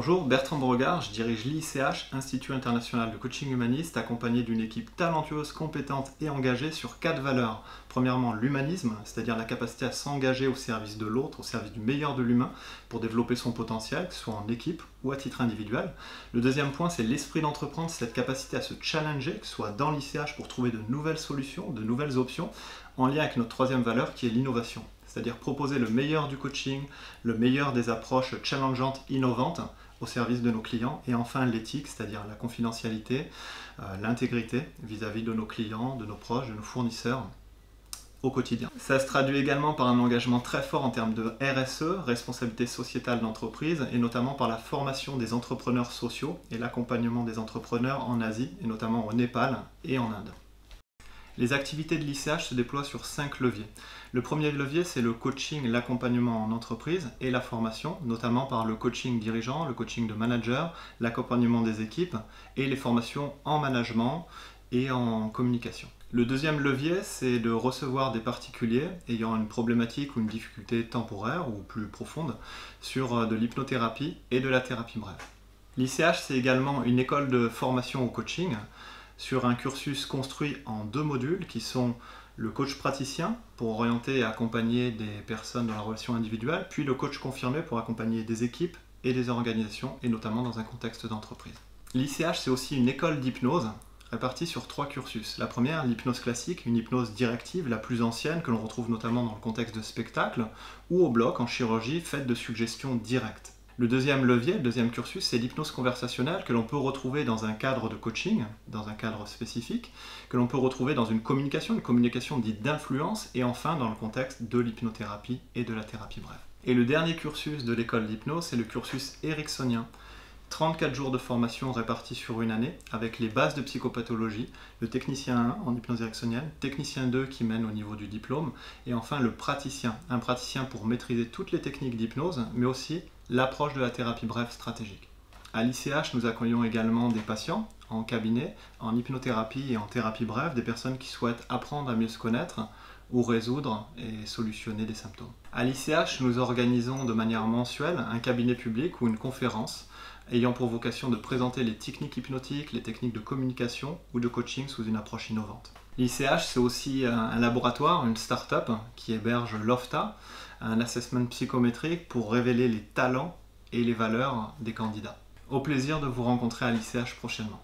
Bonjour, Bertrand Beauregard, je dirige l'ICH, Institut International de Coaching Humaniste, accompagné d'une équipe talentueuse, compétente et engagée sur 4 valeurs. Premièrement, l'humanisme, c'est-à-dire la capacité à s'engager au service de l'autre, au service du meilleur de l'humain, pour développer son potentiel, que ce soit en équipe ou à titre individuel. Le deuxième point, c'est l'esprit d'entreprendre, cette capacité à se challenger, que ce soit dans l'ICH pour trouver de nouvelles solutions, de nouvelles options, en lien avec notre troisième valeur qui est l'innovation. C'est-à-dire proposer le meilleur du coaching, le meilleur des approches challengeantes, innovantes, au service de nos clients. Et enfin l'éthique, c'est-à-dire la confidentialité, l'intégrité vis-à-vis de nos clients, de nos proches, de nos fournisseurs au quotidien. Ça se traduit également par un engagement très fort en termes de RSE, responsabilité sociétale d'entreprise, et notamment par la formation des entrepreneurs sociaux et l'accompagnement des entrepreneurs en Asie, et notamment au Népal et en Inde. Les activités de l'ICH se déploient sur 5 leviers. Le premier levier, c'est le coaching, l'accompagnement en entreprise et la formation, notamment par le coaching dirigeant, le coaching de manager, l'accompagnement des équipes et les formations en management et en communication. Le deuxième levier, c'est de recevoir des particuliers ayant une problématique ou une difficulté temporaire ou plus profonde sur de l'hypnothérapie et de la thérapie brève. L'ICH, c'est également une école de formation au coaching sur un cursus construit en 2 modules qui sont le coach praticien pour orienter et accompagner des personnes dans la relation individuelle, puis le coach confirmé pour accompagner des équipes et des organisations, et notamment dans un contexte d'entreprise. L'ICH, c'est aussi une école d'hypnose répartie sur 3 cursus. La première, l'hypnose classique, une hypnose directive, la plus ancienne, que l'on retrouve notamment dans le contexte de spectacle, ou au bloc en chirurgie, faite de suggestions directes. Le deuxième levier, le deuxième cursus, c'est l'hypnose conversationnelle que l'on peut retrouver dans un cadre de coaching, dans un cadre spécifique, que l'on peut retrouver dans une communication dite d'influence, et enfin dans le contexte de l'hypnothérapie et de la thérapie brève. Et le dernier cursus de l'école d'hypnose, c'est le cursus ericksonien. 34 jours de formation répartis sur une année, avec les bases de psychopathologie, le technicien 1 en hypnose ericksonienne, technicien 2 qui mène au niveau du diplôme, et enfin le praticien, un praticien pour maîtriser toutes les techniques d'hypnose, mais aussi l'approche de la thérapie brève stratégique. À l'ICH, nous accueillons également des patients en cabinet, en hypnothérapie et en thérapie brève, des personnes qui souhaitent apprendre à mieux se connaître ou résoudre et solutionner des symptômes. À l'ICH, nous organisons de manière mensuelle un cabinet public ou une conférence ayant pour vocation de présenter les techniques hypnotiques, les techniques de communication ou de coaching sous une approche innovante. L'ICH, c'est aussi un laboratoire, une start-up qui héberge l'OFTA, un assessment psychométrique pour révéler les talents et les valeurs des candidats. Au plaisir de vous rencontrer à l'ICH prochainement.